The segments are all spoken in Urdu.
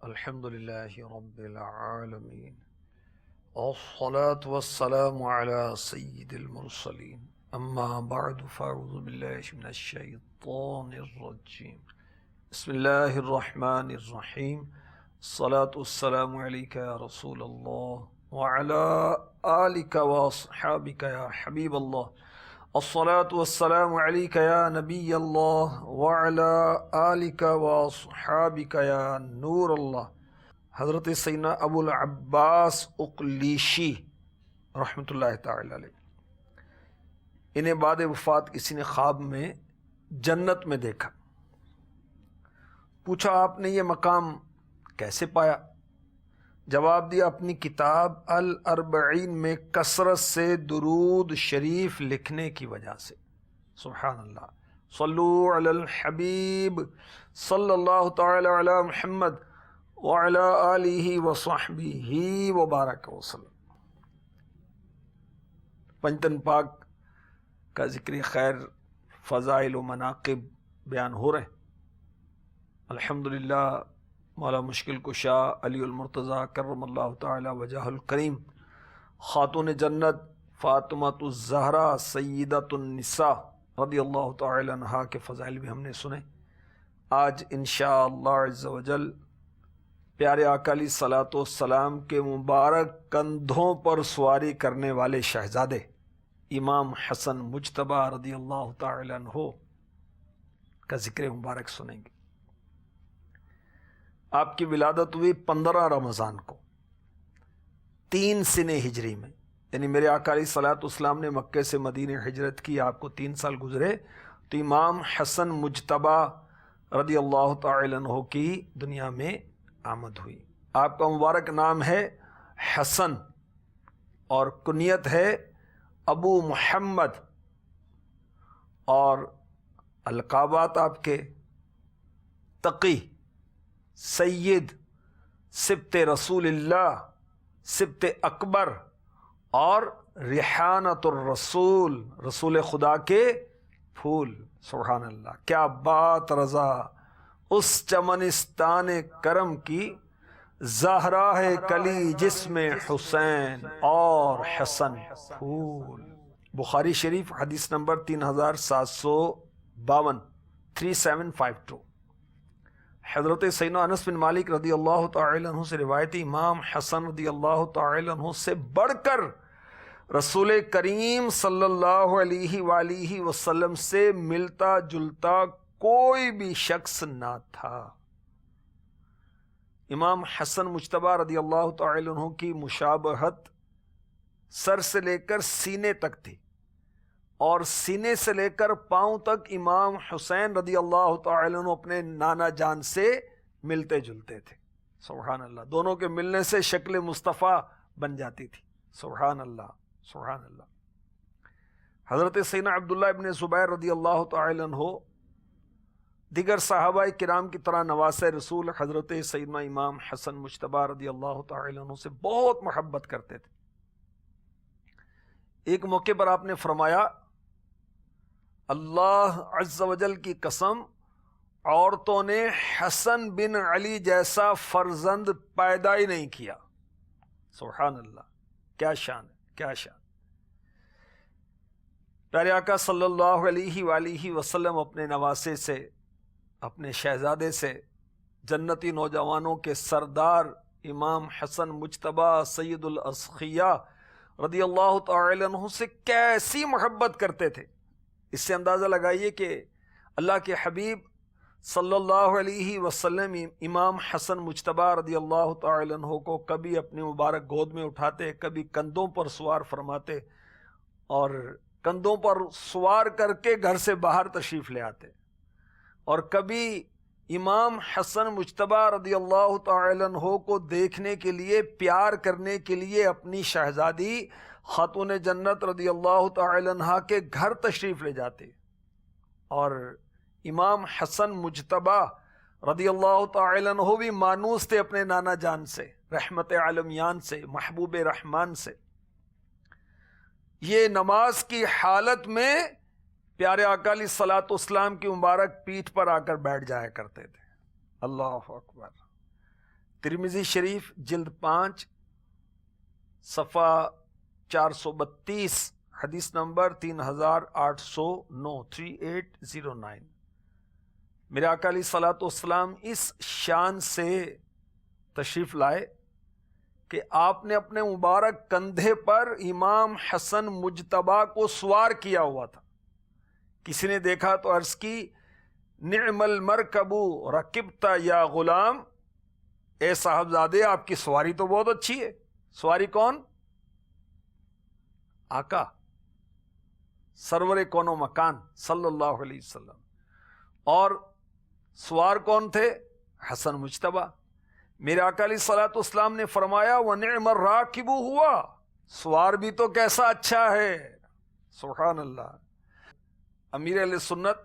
الحمد للہ رب العالمین والصلاة والسلام على سید المرسلین اما بعد فاعوذ باللہ من الشیطان الرجیم بسم اللہ الرحمن الرحیم الصلاة والسلام علیک یا رسول اللہ وعلى آلک واصحابک یا حبیب اللہ الصلاة والسلام علیک یا نبی اللہ وعلى آلک واصحابک یا نور اللہ۔ حضرت سیدنا ابو العباس اقلیشی رحمۃ اللہ تعالی علیہ، انہیں بعد وفات کسی نے خواب میں جنت میں دیکھا۔ پوچھا آپ نے یہ مقام کیسے پایا؟ جواب دیا اپنی کتاب الاربعین میں کثرت سے درود شریف لکھنے کی وجہ سے۔ سبحان اللہ، صلو علی الحبیب صلی اللہ تعالی علی محمد وعلی آلہ وصحبہ وبارک وسلم۔ پنجتن پاک کا ذکر خیر، فضائل و مناقب بیان ہو رہے ہیں۔ الحمدللہ مولا مشکل کشا علی المرتضیٰ کرم اللہ تعالی وجہ الکریم، خاتون جنت فاطمۃ الزہرا سیدۃ النساء رضی اللہ تعالی عنہا کے فضائل بھی ہم نے سنے۔ آج انشاءاللہ عز و جل پیارے آقا علیہ الصلوۃ والسلام کے مبارک کندھوں پر سواری کرنے والے شہزادے امام حسن مجتبیٰ رضی اللہ تعالی عنہ کا ذکر مبارک سنیں گے۔ آپ کی ولادت ہوئی 15 رمضان کو 3 سنہ ہجری میں، یعنی میرے آقا علیہ الصلوۃ والسلام نے مکے سے مدینہ ہجرت کی، آپ کو 3 سال گزرے تو امام حسن مجتبیٰ رضی اللہ تعالی عنہ کی دنیا میں آمد ہوئی۔ آپ کا مبارک نام ہے حسن اور کنیت ہے ابو محمد، اور القابات آپ کے تقی، سید، سبط رسول اللہ، سبط اکبر اور ریحانۃ الرسول، رسول خدا کے پھول۔ سبحان اللہ، کیا بات رضا اس چمنستان کرم کی، زہرا ہے کلی جس میں حسین اور حسن پھول۔ بخاری شریف حدیث نمبر 3752 3752۔ حضرت سیدنا انس بن مالک رضی اللہ تعالی عنہ سے روایتی، امام حسن رضی اللہ تعالی عنہ سے بڑھ کر رسول کریم صلی اللہ علیہ وآلہ وسلم سے ملتا جلتا کوئی بھی شخص نہ تھا۔ امام حسن مجتبیٰ رضی اللہ تعالی عنہ کی مشابہت سر سے لے کر سینے تک تھی، اور سینے سے لے کر پاؤں تک امام حسین رضی اللہ تعالی عنہ اپنے نانا جان سے ملتے جلتے تھے۔ سبحان اللہ، دونوں کے ملنے سے شکل مصطفیٰ بن جاتی تھی۔ سبحان اللہ، سبحان اللہ۔ حضرت سیدنا عبداللہ ابن زبیر رضی اللہ تعالی عنہ دیگر صحابہ کرام کی طرح نواسہ رسول حضرت سیدنا امام حسن مجتبیٰ رضی اللہ تعالی عنہ سے بہت محبت کرتے تھے۔ ایک موقع پر آپ نے فرمایا، اللہ عز و جل کی قسم، عورتوں نے حسن بن علی جیسا فرزند پیدا ہی نہیں کیا۔ سبحان اللہ، کیا شان ہے، کیا شان۔ پیارے آقا صلی اللہ علیہ وآلہ وسلم اپنے نواسے سے، اپنے شہزادے سے، جنتی نوجوانوں کے سردار امام حسن مجتبیٰ سید الاسخیاء رضی اللہ تعالی عنہ سے کیسی محبت کرتے تھے۔ اس سے اندازہ لگائیے کہ اللہ کے حبیب صلی اللہ علیہ وسلم امام حسن مجتبیٰ رضی اللہ تعالی عنہ کو کبھی اپنی مبارک گود میں اٹھاتے، کبھی کندھوں پر سوار فرماتے، اور کندھوں پر سوار کر کے گھر سے باہر تشریف لے آتے، اور کبھی امام حسن مجتبیٰ رضی اللہ تعالی عنہ کو دیکھنے کے لیے، پیار کرنے کے لیے اپنی شہزادی خاتون جنت رضی اللہ تعالی عنہ کے گھر تشریف لے جاتے، اور امام حسن مجتبیٰ رضی اللہ تعالی عنہ بھی مانوس تھے اپنے نانا جان سے، رحمت عالمیان سے، محبوب رحمان سے۔ یہ نماز کی حالت میں پیارے آقا علیہ الصلوۃ والسلام کی مبارک پیٹھ پر آ کر بیٹھ جایا کرتے تھے۔ اللہ اکبر، ترمذی شریف جلد 5 صفحہ 432 حدیث نمبر 3809 3809۔ میرے آقا علیہ الصلوۃ والسلام اس شان سے تشریف لائے کہ آپ نے اپنے مبارک کندھے پر امام حسن مجتبی کو سوار کیا ہوا تھا۔ کسی نے دیکھا تو عرض کی نعم المرکب رکبت یا غلام، اے صاحبزادے آپ کی سواری تو بہت اچھی ہے۔ سواری کون؟ آقا سرور کون و مکان صلی اللہ علیہ وسلم۔ اور سوار کون تھے؟ حسن مجتبی۔ میرے آقا علیہ الصلوۃ والسلام نے فرمایا وَنِعْمَ الرَّاكِبُ ہوا، سوار بھی تو کیسا اچھا ہے، سبحان اللہ۔ امیر اہل سنت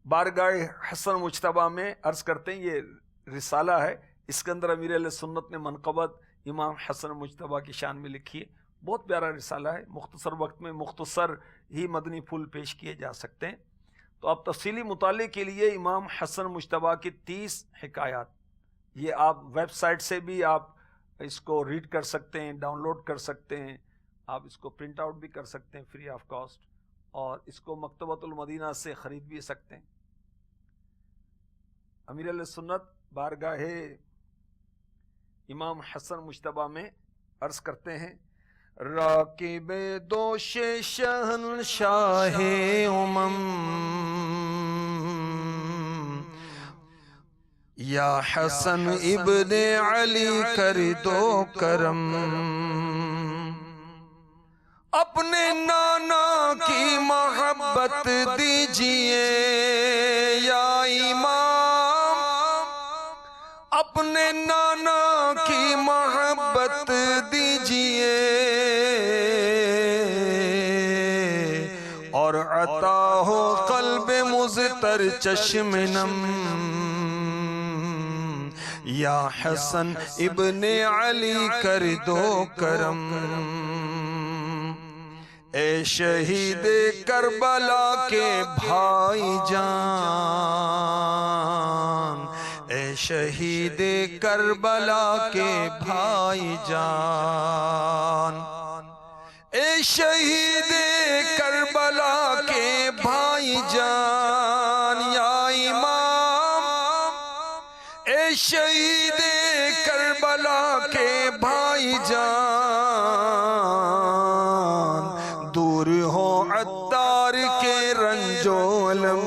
بارگاہ حسن مجتبی میں عرض کرتے ہیں، یہ رسالہ ہے، اس کے اندر امیر اہل سنت نے منقبت امام حسن مجتبی کی شان میں لکھی ہے۔ بہت پیارا رسالہ ہے، مختصر وقت میں مختصر ہی مدنی پھول پیش کیے جا سکتے ہیں۔ تو آپ تفصیلی مطالعے کے لیے امام حسن مجتبی کی 30 حکایات، یہ آپ ویب سائٹ سے بھی آپ اس کو ریڈ کر سکتے ہیں، ڈاؤن لوڈ کر سکتے ہیں، آپ اس کو پرنٹ آؤٹ بھی کر سکتے ہیں فری آف کاسٹ، اور اس کو مکتبۃ المدینہ سے خرید بھی سکتے ہیں۔ امیر علیہ سنت بارگاہ امام حسن مجتبی میں عرض کرتے ہیں راکب دوش شہنشاہ یا حسن ابن علی کر دو کرم، اپنے نانا کی محبت دیجئے یا امام، اپنے نانا کی محبت دیجئے اور عطا ہو قلب مضطر چشم نم، یا حسن ابن علی کر دو کرم، اے شہید کربلا کے بھائی جان، اے شہید کربلا کے بھائی جان، اے شہید کربلا کے بھائی جان یا امام، اے شہید کربلا کے بھائی جان، دور ہو عطار کے رنج و الم،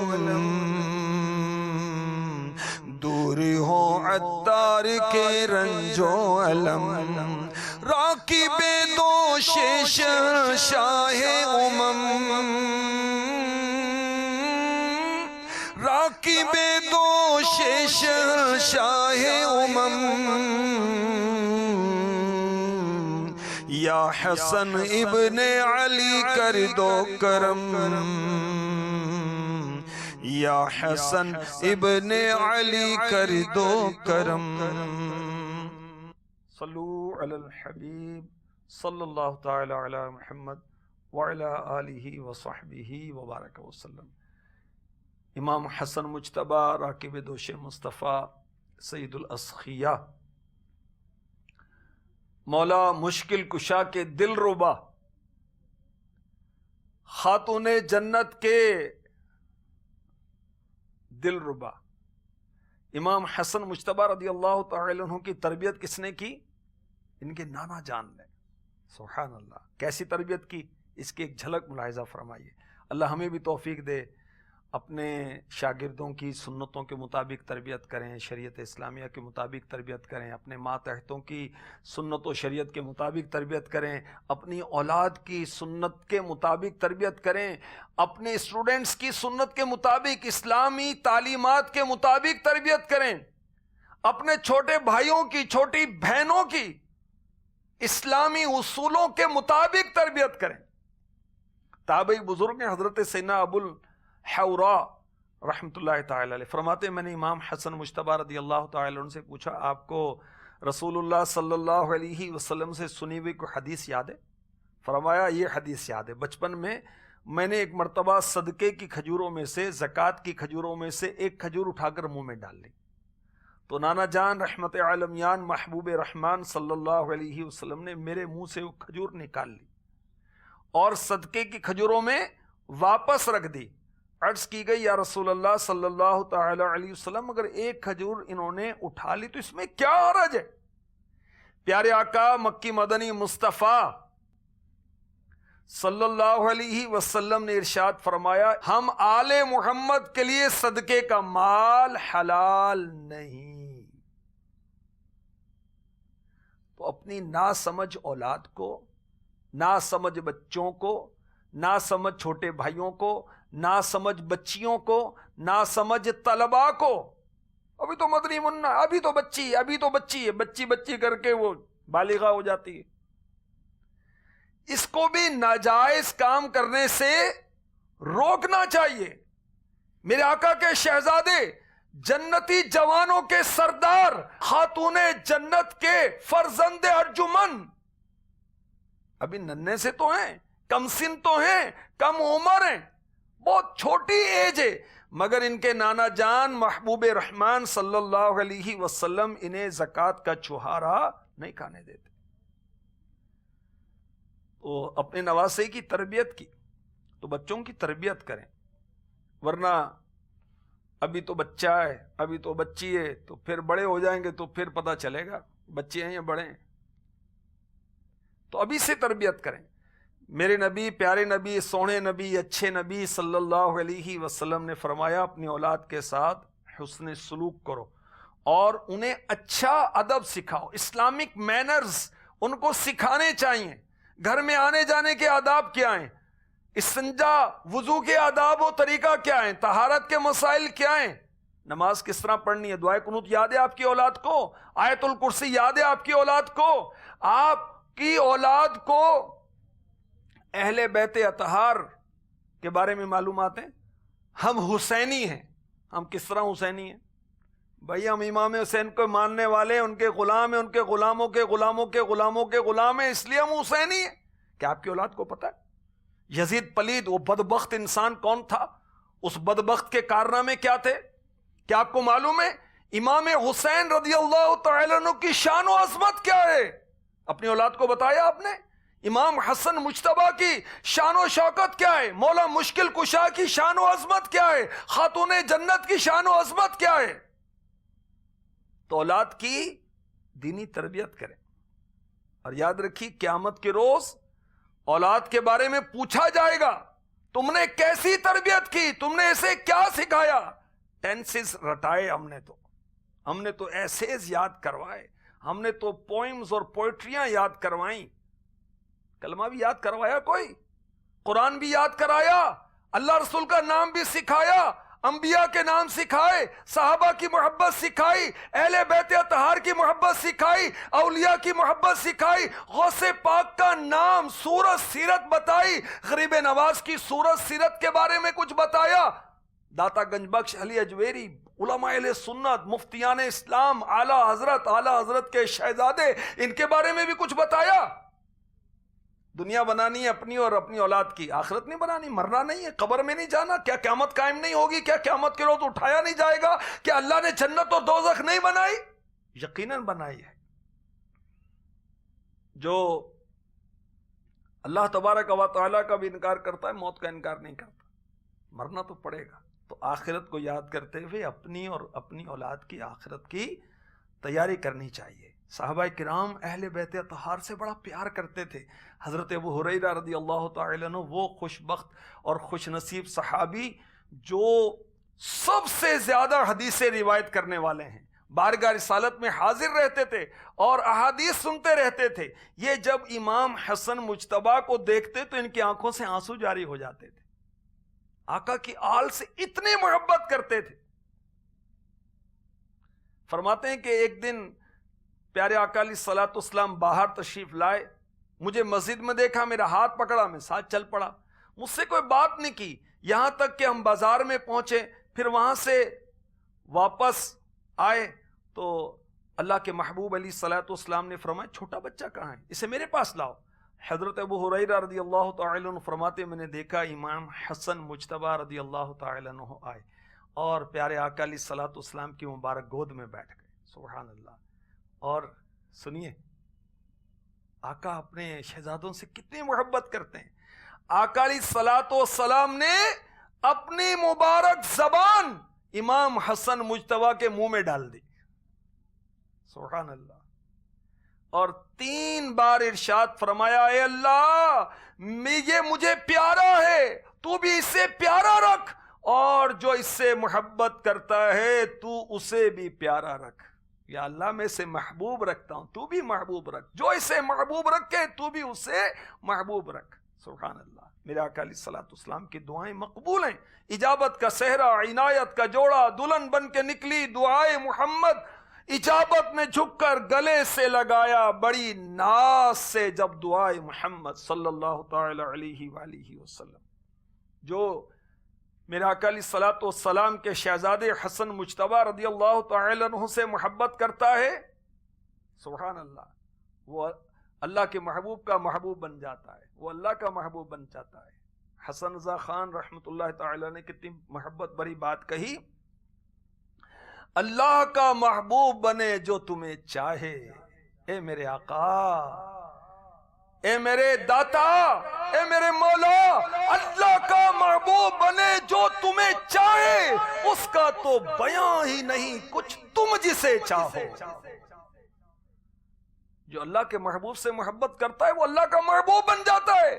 دور ہو عطار کے رنج و الم، راکب دوش شاہ راکب دوش شاہ یا حسن ابن علی کر دو کرم، یا حسن ابن علی کر دو کرم۔ صلو علی الحبیب صلی اللہ تعالی علی محمد وعلی آلہ وصحبہ وبارک وسلم۔ امام حسن مجتبی راکب دوش مصطفیٰ سید الاسخیہ، مولا مشکل کشا کے دل ربا، خاتون جنت کے دل ربا، امام حسن مجتبی رضی اللہ تعالی عنہ کی تربیت کس نے کی؟ ان کے نانا جان نے۔ سبحان اللہ، کیسی تربیت کی، اس کی ایک جھلک ملاحظہ فرمائیے۔ اللہ ہمیں بھی توفیق دے اپنے شاگردوں کی سنتوں کے مطابق تربیت کریں، شریعت اسلامیہ کے مطابق تربیت کریں، اپنے ماتحتوں کی سنت و شریعت کے مطابق تربیت کریں، اپنی اولاد کی سنت کے مطابق تربیت کریں، اپنے اسٹوڈنٹس کی سنت کے مطابق اسلامی تعلیمات کے مطابق تربیت کریں، اپنے چھوٹے بھائیوں کی چھوٹی بہنوں کی اسلامی اصولوں کے مطابق تربیت کریں۔ تابعی بزرگ ہیں حضرت سیدنا ابو الحوراء رحمۃ اللہ تعالی علیہ، فرماتے ہیں میں نے امام حسن مجتبی رضی اللہ تعالی عنہ سے پوچھا آپ کو رسول اللہ صلی اللہ علیہ وسلم سے سنی ہوئی کوئی حدیث یاد ہے؟ فرمایا یہ حدیث یاد ہے، بچپن میں نے ایک مرتبہ صدقے کی کھجوروں میں سے، زکوٰۃ کی کھجوروں میں سے ایک کھجور اٹھا کر منہ میں ڈال لی، تو نانا جان رحمت عالمیان محبوب رحمان صلی اللہ علیہ وسلم نے میرے منہ سے وہ کھجور نکال لی اور صدقے کی کھجوروں میں واپس رکھ دی. عرض کی گئی یا رسول اللہ صلی اللہ تعالی علیہ وسلم اگر ایک کھجور انہوں نے اٹھا لی تو اس میں کیا حرج ہے؟ پیارے آقا مکی مدنی مصطفیٰ صلی اللہ علیہ وسلم نے ارشاد فرمایا ہم آل محمد کے لیے صدقے کا مال حلال نہیں. تو اپنی ناسمجھ اولاد کو، ناسمجھ بچوں کو، ناسمجھ چھوٹے بھائیوں کو، ناسمجھ بچیوں کو، ناسمجھ طلباء کو، ابھی تو مدنی منا، ابھی تو بچی ہے، بچی کر کے وہ بالغہ ہو جاتی ہے، اس کو بھی ناجائز کام کرنے سے روکنا چاہیے. میرے آقا کے شہزادے، جنتی جوانوں کے سردار، خاتون جنت کے فرزند ارجمن ابھی ننھے سے تو ہیں، کم سن تو ہیں، کم عمر ہیں، بہت چھوٹی ایج ہے، مگر ان کے نانا جان محبوب رحمان صلی اللہ علیہ وسلم انہیں زکوٰۃ کا چھہارا نہیں کھانے دیتے. تو اپنے نواسے کی تربیت کی تو بچوں کی تربیت کریں، ورنہ ابھی تو بچہ ہے، ابھی تو بچی ہے، تو پھر بڑے ہو جائیں گے تو پھر پتہ چلے گا بچے ہیں یا بڑے ہیں. تو ابھی سے تربیت کریں. میرے نبی، پیارے نبی، سونے نبی، اچھے نبی صلی اللہ علیہ وسلم نے فرمایا اپنی اولاد کے ساتھ حسن سلوک کرو اور انہیں اچھا ادب سکھاؤ. اسلامک مینرز ان کو سکھانے چاہیے. گھر میں آنے جانے کے آداب کیا ہیں، استنجا وضو کے آداب و طریقہ کیا ہیں، طہارت کے مسائل کیا ہیں، نماز کس طرح پڑھنی ہے، دعائے قنوت یاد ہے آپ کی اولاد کو، آیت الکرسی یاد ہے آپ کی اولاد کو. آپ کی اولاد کو اہل بیت اطہار کے بارے میں معلومات ہیں. ہم حسینی ہیں. ہم کس طرح حسینی ہیں بھائی؟ ہم امام حسین کو ماننے والے، ان کے غلام ہیں، ان کے غلاموں کے غلاموں کے غلاموں کے غلام ہیں، اس لیے ہم حسینی ہیں. کیا آپ کی اولاد کو پتہ ہے یزید پلید وہ بدبخت انسان کون تھا؟ اس بدبخت کے کارنامے کیا تھے؟ کیا آپ کو معلوم ہے امام حسین رضی اللہ تعالیٰ عنہ کی شان و عظمت کیا ہے؟ اپنی اولاد کو بتایا آپ نے؟ امام حسن مجتبیٰ کی شان و شوکت کیا ہے؟ مولا مشکل کشا کی شان و عظمت کیا ہے؟ خاتون جنت کی شان و عظمت کیا ہے؟ تو اولاد کی دینی تربیت کریں. اور یاد رکھیے قیامت کے روز اولاد کے بارے میں پوچھا جائے گا تم نے کیسی تربیت کی، تم نے اسے کیا سکھایا. ٹینسز رٹائے ہم نے تو ایسیز یاد کروائے، ہم نے تو پوئمز اور پوئٹریاں یاد کروائیں. کلمہ بھی یاد کروایا، کوئی قرآن بھی یاد کرایا، اللہ رسول کا نام بھی سکھایا، انبیاء کے نام سکھائے، صحابہ کی محبت سکھائی، اہل بیت اطہار کی محبت سکھائی، اولیاء کی محبت سکھائی، غوث پاک کا نام، سورت سیرت بتائی، غریب نواز کی سورت سیرت کے بارے میں کچھ بتایا، داتا گنج بخش، علی اجویری، علماء اہل سنت، مفتیان اسلام، اعلیٰ حضرت کے شہزادے، ان کے بارے میں بھی کچھ بتایا. دنیا بنانی ہے اپنی اور اپنی اولاد کی، آخرت نہیں بنانی. مرنا نہیں ہے، قبر میں نہیں جانا. کیا قیامت قائم نہیں ہوگی؟ کیا قیامت کے روز اٹھایا نہیں جائے گا؟ کیا اللہ نے جنت اور دوزخ نہیں بنائی؟ یقیناً بنائی ہے. جو اللہ تبارک و تعالیٰ کا بھی انکار کرتا ہے، موت کا انکار نہیں کرتا. مرنا تو پڑے گا. تو آخرت کو یاد کرتے ہوئے اپنی اور اپنی اولاد کی آخرت کی تیاری کرنی چاہیے. صحابہ کرام اہل بیت اطہار سے بڑا پیار کرتے تھے. حضرت ابو ہریرہ رضی اللہ تعالی عنہ وہ خوش بخت اور خوش نصیب صحابی جو سب سے زیادہ حدیثیں روایت کرنے والے ہیں، بارگاہ رسالت میں حاضر رہتے تھے اور احادیث سنتے رہتے تھے. یہ جب امام حسن مجتبیٰ کو دیکھتے تو ان کی آنکھوں سے آنسو جاری ہو جاتے تھے. آقا کی آل سے اتنی محبت کرتے تھے. فرماتے ہیں کہ ایک دن پیارے آقا علیہ الصلوۃ والسلام باہر تشریف لائے، مجھے مسجد میں دیکھا، میرا ہاتھ پکڑا، میں ساتھ چل پڑا. مجھ سے کوئی بات نہیں کی، یہاں تک کہ ہم بازار میں پہنچے. پھر وہاں سے واپس آئے تو اللہ کے محبوب علیہ الصلوۃ والسلام نے فرمایا چھوٹا بچہ کہاں ہے، اسے میرے پاس لاؤ. حضرت ابو ہریرہ رضی اللہ تعالی عنہ فرماتے میں نے دیکھا امام حسن مجتبیٰ رضی اللہ تعالی عنہ آئے اور پیارے آقا علیہ الصلوۃ والسلام کی مبارک گود میں بیٹھ گئے. سبحان اللہ. اور سنیے آقا اپنے شہزادوں سے کتنی محبت کرتے ہیں. آقا علیہ الصلوۃ والسلام نے اپنی مبارک زبان امام حسن مجتبیٰ کے منہ میں ڈال دی. سبحان اللہ. اور 3 بار ارشاد فرمایا اے اللہ یہ مجھے پیارا ہے تو بھی اسے پیارا رکھ، اور جو اس سے محبت کرتا ہے تو اسے بھی پیارا رکھ. یا اللہ میں اسے محبوب رکھتا ہوں تو بھی محبوب رکھ، جو اسے محبوب رکھے تو بھی اسے محبوب رکھ. سبحان اللہ. میرے آقا علیہ الصلوۃ والسلام کی دعائیں مقبول ہیں. اجابت کا صحرا، عنایت کا جوڑا، دلہن بن کے نکلی دعائے محمد. اجابت نے جھک کر گلے سے لگایا بڑی ناز سے جب دعائے محمد صلی اللہ تعالی علیہ وآلہ وسلم. جو میرے آقا علیہ الصلوۃ والسلام کے شہزادے حسن مجتبیٰ رضی اللہ تعالی عنہ سے محبت کرتا ہے، سبحان اللہ، وہ اللہ کے محبوب کا محبوب بن جاتا ہے، وہ اللہ کا محبوب بن جاتا ہے. حسن رضا خان رحمۃ اللہ تعالی نے کتنی محبت بری بات کہی، اللہ کا محبوب بنے جو تمہیں چاہے. اے میرے آقا، اے میرے داتا، اے میرے مولا، اللہ کا محبوب بنے جو تمہیں چاہے، اس کا تو بیان ہی نہیں کچھ تم جسے چاہو. جو اللہ کے محبوب سے محبت کرتا ہے وہ اللہ کا محبوب بن جاتا ہے.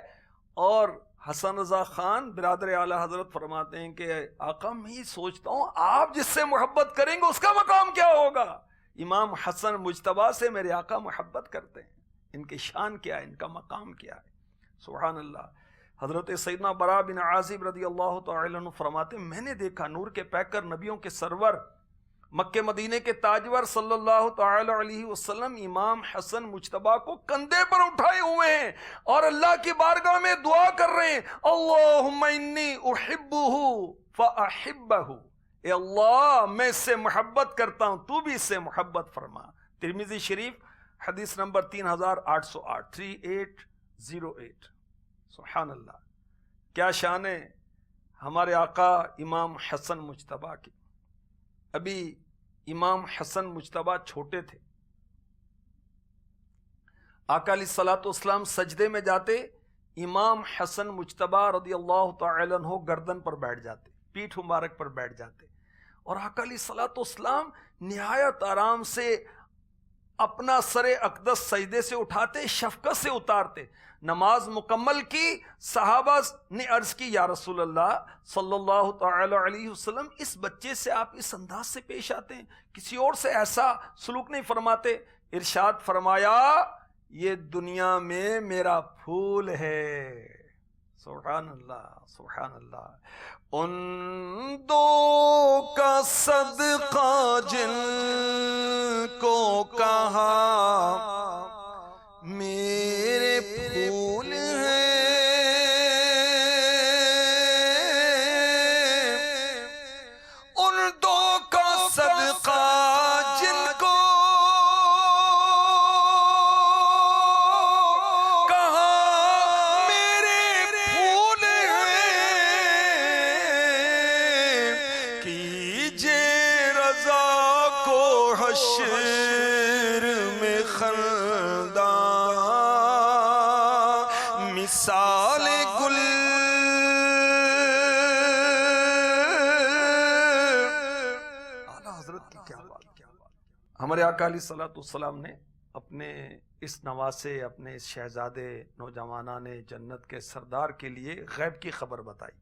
اور حسن رضا خان برادر اعلی حضرت فرماتے ہیں کہ آقا میں یہ سوچتا ہوں آپ جس سے محبت کریں گے اس کا مقام کیا ہوگا. امام حسن مجتبیٰ سے میرے آقا محبت کرتے ہیں، ان کی شان کیا ہے، ان کا مقام کیا ہے. سبحان اللہ. حضرت سیدنا براء بن عازب رضی اللہ تعالی عنہ فرماتے ہیں میں نے دیکھا نور کے پیکر نبیوں کے سرور مکہ مدینے کے تاجور صلی اللہ تعالی علیہ وسلم امام حسن مجتبیٰ کو کندھے پر اٹھائے ہوئے ہیں اور اللہ کی بارگاہ میں دعا کر رہے ہیں اللہم انی احبہ فاحبہ. اے اللہ میں اس سے محبت کرتا ہوں تو بھی اس سے محبت فرما. ترمذی شریف حدیث نمبر 3808 3808. سبحان اللہ. کیا شان ہے ہمارے آقا امام حسن مجتبیٰ کی. ابھی امام حسن مجتبیٰ چھوٹے تھے. آقا علیہ الصلوۃ والسلام سجدے میں جاتے، امام حسن مجتبیٰ رضی اللہ تعالی عنہ گردن پر بیٹھ جاتے، پیٹھ مبارک پر بیٹھ جاتے، اور آقا علیہ الصلوۃ والسلام نہایت آرام سے اپنا سر اقدس سجدے سے اٹھاتے، شفقت سے اتارتے. نماز مکمل کی، صحابہ نے عرض کی یا رسول اللہ صلی اللہ تعالی علیہ وسلم اس بچے سے آپ اس انداز سے پیش آتے ہیں، کسی اور سے ایسا سلوک نہیں فرماتے. ارشاد فرمایا یہ دنیا میں میرا پھول ہے. سبحان اللہ سبحان اللہ. ان دو کا صدقہ جن کو کہا میرے پھول ہیں، ان دو کا صدقہ جن کو کہا میرے پھول ہیں، کیجے رضا کو حشر میں خندہ مثال گل. اعلیٰ حضرت کی کیا بات. ہمارے آقا علیہ الصلوۃ والسلام نے اپنے اس نواسے، اپنے اس شہزادے نوجوانان جنت کے سردار کے لیے غیب کی خبر بتائی.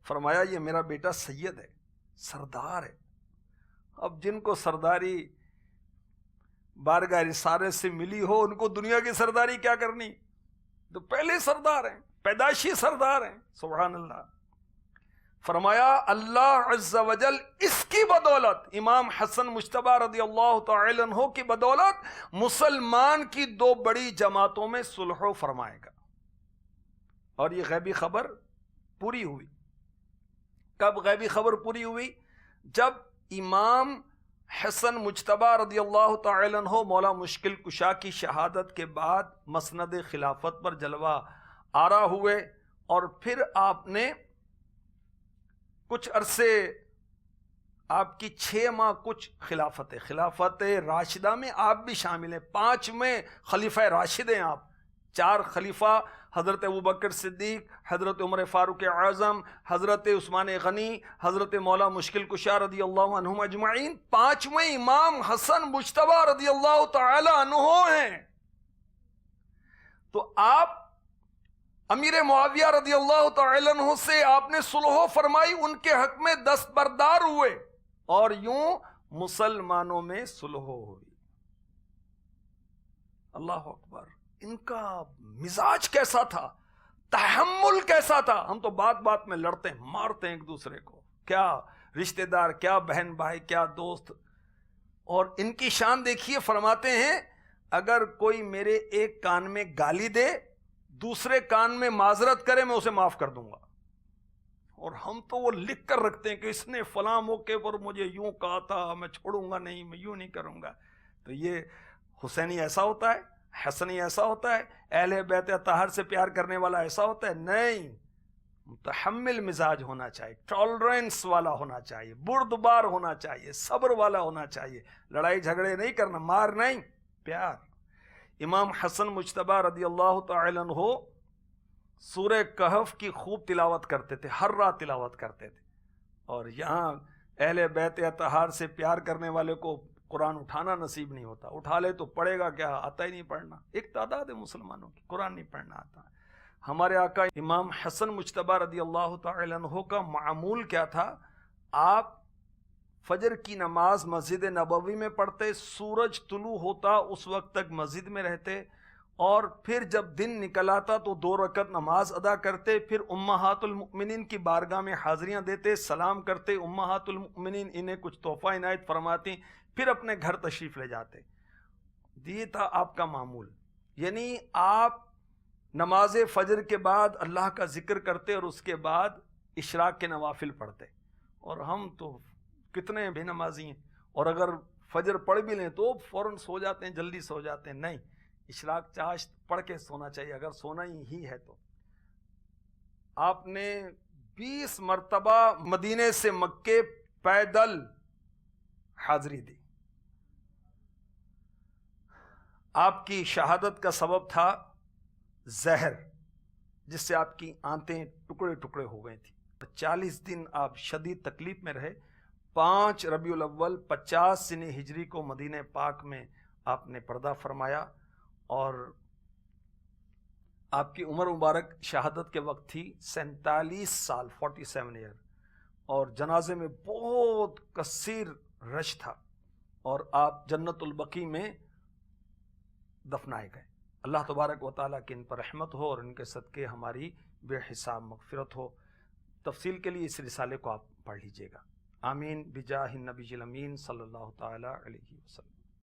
فرمایا یہ میرا بیٹا سید ہے، سردار ہے. اب جن کو سرداری بارگاہ رسالت سے ملی ہو ان کو دنیا کی سرداری کیا کرنی، تو پہلے سردار ہیں، پیدائشی سردار ہیں. سبحان اللہ. فرمایا اللہ عز و جل اس کی بدولت، امام حسن مجتبیٰ رضی اللہ تعالی عنہ کی بدولت مسلمان کی 2 بڑی جماعتوں میں صلح فرمائے گا. اور یہ غیبی خبر پوری ہوئی. کب غیبی خبر پوری ہوئی؟ جب امام حسن مجتبیٰ رضی اللہ تعالی عنہ مولا مشکل کشا کی شہادت کے بعد مسند خلافت پر جلوہ آرا ہوئے، اور پھر آپ نے کچھ عرصے آپ کی 6 ماہ کچھ خلافت راشدہ میں آپ بھی شامل ہیں، 5ویں خلیفہ راشد ہیں آپ۔ 4 خلیفہ حضرت ابوبکر صدیق، حضرت عمر فاروق اعظم، حضرت عثمان غنی، حضرت مولا مشکل کشا رضی اللہ عنہم اجمعین، 5ویں امام حسن مجتبی رضی اللہ تعالی عنہ ہیں۔ تو آپ امیر معاویہ رضی اللہ تعالی عنہ سے آپ نے صلح فرمائی، ان کے حق میں دستبردار ہوئے، اور یوں مسلمانوں میں صلح ہوئی۔ اللہ اکبر! ان کا مزاج کیسا تھا، تحمل کیسا تھا! ہم تو بات بات میں لڑتے ہیں، مارتے ہیں ایک دوسرے کو، کیا رشتہ دار، کیا بہن بھائی، کیا دوست! اور ان کی شان دیکھیے، فرماتے ہیں اگر کوئی میرے ایک کان میں گالی دے، دوسرے کان میں معذرت کرے، میں اسے معاف کر دوں گا۔ اور ہم تو وہ لکھ کر رکھتے ہیں کہ اس نے فلاں موقع پر مجھے یوں کہا تھا، میں چھوڑوں گا نہیں، میں یوں نہیں کروں گا۔ تو یہ حسینی ایسا ہوتا ہے، حسنی ایسا ہوتا ہے، اہل بیت اطہار سے پیار کرنے والا ایسا ہوتا ہے؟ نہیں، متحمل مزاج ہونا چاہیے، ٹالرنس والا ہونا چاہیے، بردبار ہونا چاہیے، صبر والا ہونا چاہیے، لڑائی جھگڑے نہیں کرنا، مار نہیں، پیار۔ امام حسن مجتبی رضی اللہ تعالی عنہ سورہ کہف کی خوب تلاوت کرتے تھے، ہر رات تلاوت کرتے تھے۔ اور یہاں اہل بیت اطہار سے پیار کرنے والے کو قرآن اٹھانا نصیب نہیں ہوتا، اٹھا لے تو پڑھے گا کیا، آتا ہی نہیں پڑھنا۔ ایک تعداد ہے مسلمانوں کی قرآن نہیں پڑھنا آتا۔ ہمارے آقا امام حسن مجتبی رضی اللہ تعالی عنہ کا معمول کیا تھا؟ آپ فجر کی نماز مسجد نبوی میں پڑھتے، سورج طلوع ہوتا اس وقت تک مسجد میں رہتے، اور پھر جب دن نکل آتا تو 2 رکعت نماز ادا کرتے، پھر امہات المؤمنین کی بارگاہ میں حاضریاں دیتے، سلام کرتے، امہات المؤمنین انہیں کچھ تحفہ عنایت فرماتی، پھر اپنے گھر تشریف لے جاتے۔ یہ تھا آپ کا معمول، یعنی آپ نماز فجر کے بعد اللہ کا ذکر کرتے اور اس کے بعد اشراق کے نوافل پڑھتے۔ اور ہم تو کتنے بے نمازی ہیں، اور اگر فجر پڑھ بھی لیں تو فوراً سو جاتے ہیں، جلدی سو جاتے ہیں۔ نہیں، اشراق چاشت پڑھ کے سونا چاہیے اگر سونا ہی ہے تو۔ آپ نے 20 مرتبہ مدینے سے مکے پیدل حاضری دی۔ آپ کی شہادت کا سبب تھا زہر، جس سے آپ کی آنتیں ٹکڑے ٹکڑے ہو گئی تھیں۔ 40 دن آپ شدید تکلیف میں رہے۔ 5 ربیع الاول 50 سن ہجری کو مدینہ پاک میں آپ نے پردہ فرمایا، اور آپ کی عمر مبارک شہادت کے وقت تھی 47 سال، 47 ایئر، اور جنازے میں بہت کثیر رش تھا، اور آپ جنت البقیع میں دفنائے گئے۔ اللہ تبارک و تعالیٰ کی ان پر رحمت ہو، اور ان کے صدقے ہماری بے حساب مغفرت ہو۔ تفصیل کے لیے اس رسالے کو آپ پڑھ لیجئے گا۔ آمین بجاہ النبی الامین صلی اللہ تعالی علیہ وسلم۔